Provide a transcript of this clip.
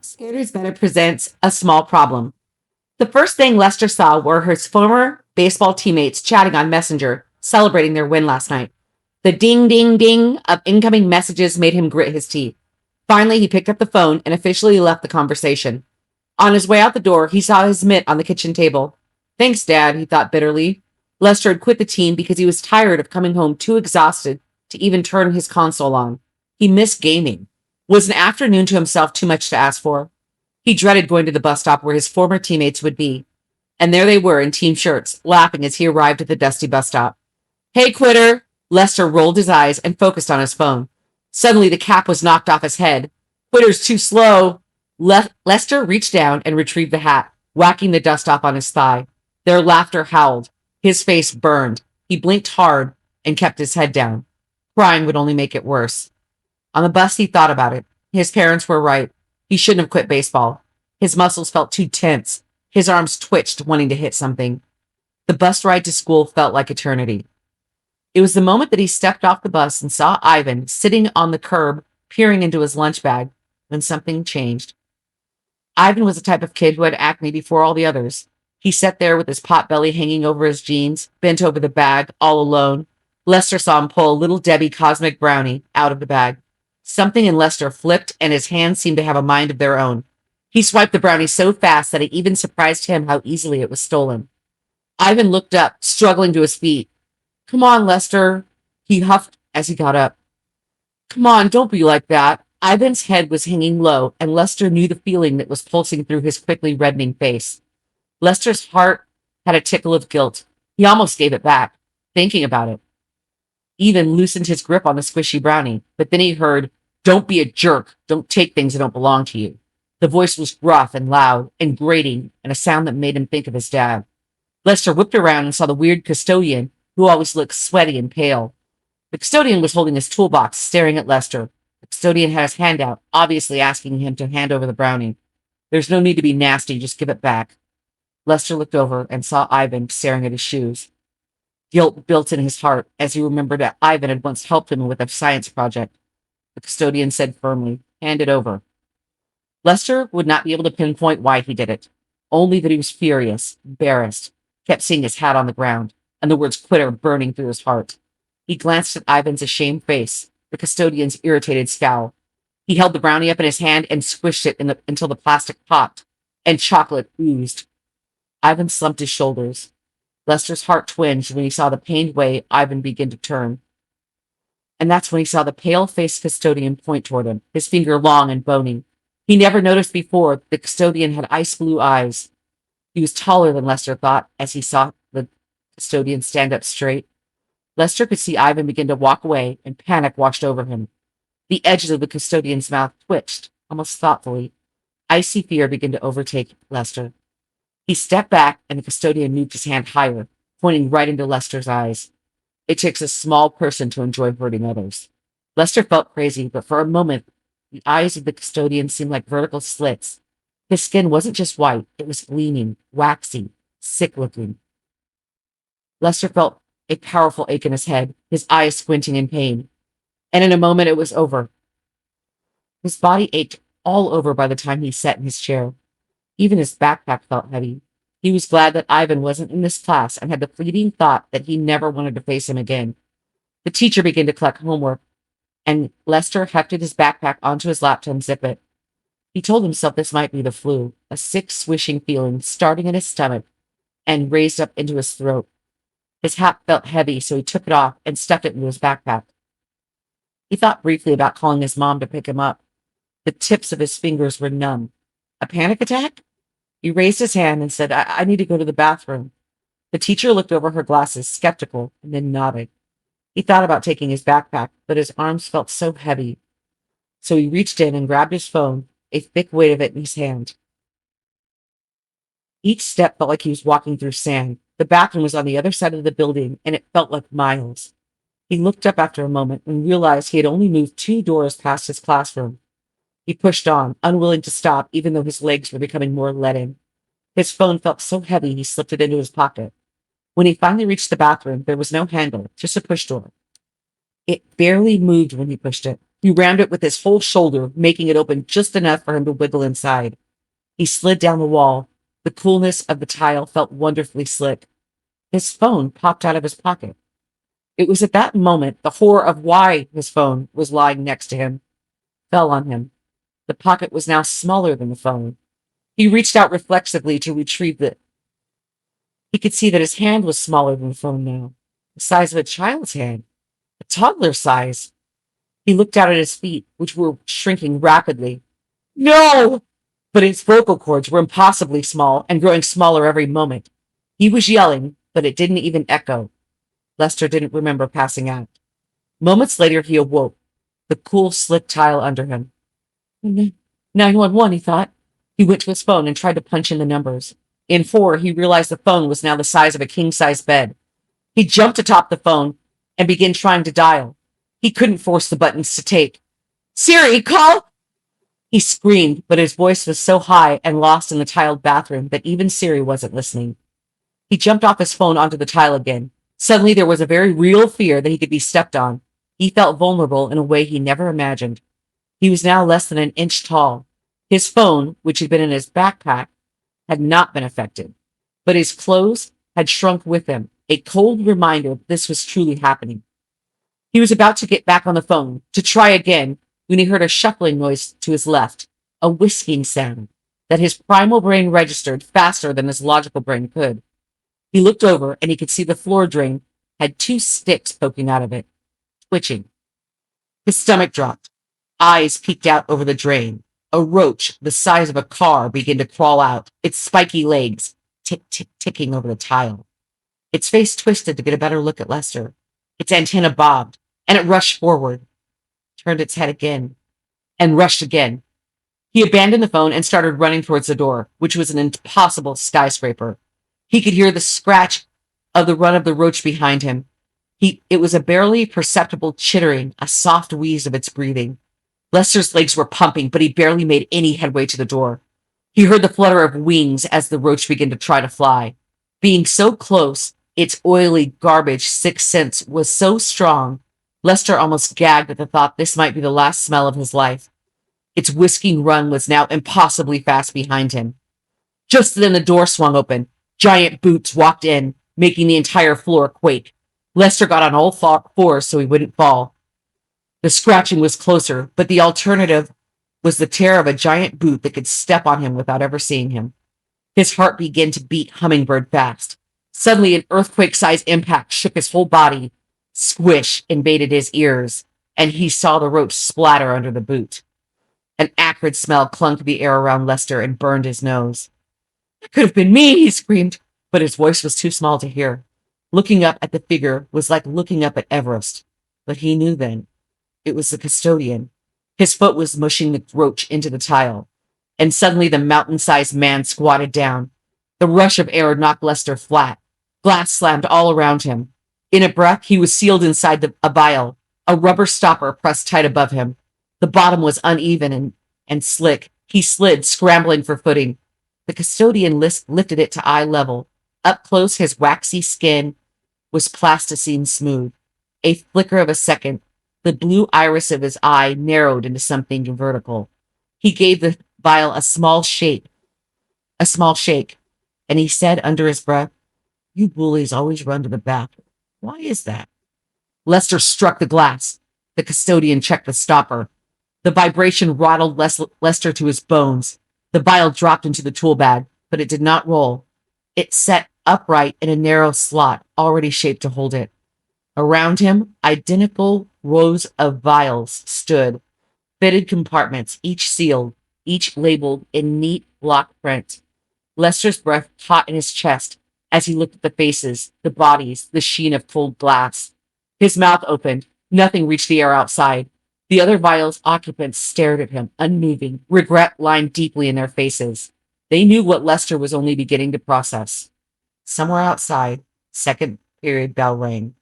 Scared Better presents A Small Problem. The first thing Lester saw were his former baseball teammates chatting on Messenger, celebrating their win last night. The ding, ding, ding of incoming messages made him grit his teeth. Finally, he picked up the phone and officially left the conversation. On his way out the door, he saw his mitt on the kitchen table. Thanks, Dad, he thought bitterly. Lester had quit the team because he was tired of coming home too exhausted to even turn his console on. He missed gaming. Was an afternoon to himself too much to ask for? He dreaded going to the bus stop where his former teammates would be. And there they were in team shirts, laughing as he arrived at the dusty bus stop. Hey, quitter! Lester rolled his eyes and focused on his phone. Suddenly, the cap was knocked off his head. Quitter's too slow. Lester reached down and retrieved the hat, whacking the dust off on his thigh. Their laughter howled. His face burned. He blinked hard and kept his head down. Crying would only make it worse. On the bus, he thought about it. His parents were right. He shouldn't have quit baseball. His muscles felt too tense. His arms twitched, wanting to hit something. The bus ride to school felt like eternity. It was the moment that he stepped off the bus and saw Ivan sitting on the curb, peering into his lunch bag, when something changed. Ivan was the type of kid who had acne before all the others. He sat there with his pot belly hanging over his jeans, bent over the bag, all alone. Lester saw him pull a Little Debbie cosmic brownie out of the bag. Something in Lester flipped, and his hands seemed to have a mind of their own. He swiped the brownie so fast that it even surprised him how easily it was stolen. Ivan looked up, struggling to his feet. Come on, Lester, he huffed as he got up. Come on, don't be like that. Ivan's head was hanging low, and Lester knew the feeling that was pulsing through his quickly reddening face. Lester's heart had a tickle of guilt. He almost gave it back, thinking about it. Even loosened his grip on the squishy brownie, but then he heard, "Don't be a jerk. Don't take things that don't belong to you." The voice was gruff and loud and grating, and a sound that made him think of his dad. Lester whipped around and saw the weird custodian, who always looked sweaty and pale. The custodian was holding his toolbox, staring at Lester. The custodian had his hand out, obviously asking him to hand over the brownie. There's no need to be nasty, just give it back. Lester looked over and saw Ivan staring at his shoes. Guilt built in his heart as he remembered that Ivan had once helped him with a science project. The custodian said firmly, "Hand it over." Lester would not be able to pinpoint why he did it, only that he was furious, embarrassed, kept seeing his hat on the ground, and the words quitter burning through his heart. He glanced at Ivan's ashamed face, the custodian's irritated scowl. He held the brownie up in his hand and squished it until the plastic popped, and chocolate oozed. Ivan slumped his shoulders. Lester's heart twinged when he saw the pained way Ivan began to turn. And that's when he saw the pale-faced custodian point toward him, his finger long and bony. He never noticed before that the custodian had ice-blue eyes. He was taller than Lester thought as he saw the custodian stand up straight. Lester could see Ivan begin to walk away, and panic washed over him. The edges of the custodian's mouth twitched, almost thoughtfully. Icy fear began to overtake Lester. He stepped back, and the custodian moved his hand higher, pointing right into Lester's eyes. It takes a small person to enjoy hurting others. Lester felt crazy, but for a moment, the eyes of the custodian seemed like vertical slits. His skin wasn't just white, it was gleaming, waxy, sick-looking. Lester felt a powerful ache in his head, his eyes squinting in pain. And in a moment, it was over. His body ached all over by the time he sat in his chair. Even his backpack felt heavy. He was glad that Ivan wasn't in this class and had the fleeting thought that he never wanted to face him again. The teacher began to collect homework, and Lester hefted his backpack onto his lap to unzip it. He told himself this might be the flu, a sick, swishing feeling starting in his stomach and raised up into his throat. His hat felt heavy, so he took it off and stuffed it into his backpack. He thought briefly about calling his mom to pick him up. The tips of his fingers were numb. A panic attack? He raised his hand and said, I need to go to the bathroom. The teacher looked over her glasses, skeptical, and then nodded. He thought about taking his backpack, but his arms felt so heavy. So he reached in and grabbed his phone, a thick weight of it in his hand. Each step felt like he was walking through sand. The bathroom was on the other side of the building, and it felt like miles. He looked up after a moment and realized he had only moved 2 doors past his classroom. He pushed on, unwilling to stop, even though his legs were becoming more leaden. His phone felt so heavy he slipped it into his pocket. When he finally reached the bathroom, there was no handle, just a push door. It barely moved when he pushed it. He rammed it with his whole shoulder, making it open just enough for him to wiggle inside. He slid down the wall. The coolness of the tile felt wonderfully slick. His phone popped out of his pocket. It was at that moment the horror of why his phone was lying next to him fell on him. The pocket was now smaller than the phone. He reached out reflexively to retrieve it. He could see that his hand was smaller than the phone now, the size of a child's hand, a toddler's size. He looked down at his feet, which were shrinking rapidly. No! But his vocal cords were impossibly small and growing smaller every moment. He was yelling, but it didn't even echo. Lester didn't remember passing out. Moments later, he awoke, the cool, slick tile under him. 911, he thought. He went to his phone and tried to punch in the numbers. In 4, he realized the phone was now the size of a king-size bed. He jumped atop the phone and began trying to dial. He couldn't force the buttons to take. Siri, call! He screamed, but his voice was so high and lost in the tiled bathroom that even Siri wasn't listening. He jumped off his phone onto the tile again. Suddenly there was a very real fear that he could be stepped on. He felt vulnerable in a way he never imagined. He was now less than an inch tall. His phone, which had been in his backpack, had not been affected, but his clothes had shrunk with him, a cold reminder this was truly happening. He was about to get back on the phone, to try again, when he heard a shuffling noise to his left, a whisking sound that his primal brain registered faster than his logical brain could. He looked over and he could see the floor drain had 2 sticks poking out of it, twitching. His stomach dropped. Eyes peeked out over the drain. A roach the size of a car began to crawl out, its spiky legs tick-tick-ticking over the tile. Its face twisted to get a better look at Lester. Its antenna bobbed, and it rushed forward, turned its head again, and rushed again. He abandoned the phone and started running towards the door, which was an impossible skyscraper. He could hear the scratch of the run of the roach behind him. It was a barely perceptible chittering, a soft wheeze of its breathing. Lester's legs were pumping, but he barely made any headway to the door. He heard the flutter of wings as the roach began to try to fly. Being so close, its oily garbage sixth sense was so strong, Lester almost gagged at the thought this might be the last smell of his life. Its whisking run was now impossibly fast behind him. Just then the door swung open. Giant boots walked in, making the entire floor quake. Lester got on all 4s so he wouldn't fall. The scratching was closer, but the alternative was the terror of a giant boot that could step on him without ever seeing him. His heart began to beat hummingbird fast. Suddenly, an earthquake-sized impact shook his whole body. Squish invaded his ears, and he saw the roach splatter under the boot. An acrid smell clung to the air around Lester and burned his nose. It could have been me, he screamed, but his voice was too small to hear. Looking up at the figure was like looking up at Everest, but he knew then. It was the custodian. His foot was mushing the roach into the tile, and suddenly the mountain-sized man squatted down. The rush of air knocked Lester flat. Glass slammed all around him. In a breath, he was sealed inside a vial, a rubber stopper pressed tight above him. The bottom was uneven and slick. He slid, scrambling for footing. The custodian lifted it to eye level. Up close, his waxy skin was plasticine smooth. A flicker of a second, the blue iris of his eye narrowed into something vertical. He gave the vial a small shake, and he said under his breath, "You bullies always run to the bathroom. Why is that?" Lester struck the glass. The custodian checked the stopper. The vibration rattled Lester to his bones. The vial dropped into the tool bag, but it did not roll. It sat upright in a narrow slot already shaped to hold it. Around him, identical rows of vials stood, fitted compartments, each sealed, each labeled in neat block print. Lester's breath caught in his chest as he looked at the faces, the bodies, the sheen of cold glass. His mouth opened. Nothing reached the air outside. The other vials' occupants stared at him, unmoving, regret lined deeply in their faces. They knew what Lester was only beginning to process. Somewhere outside, second period bell rang.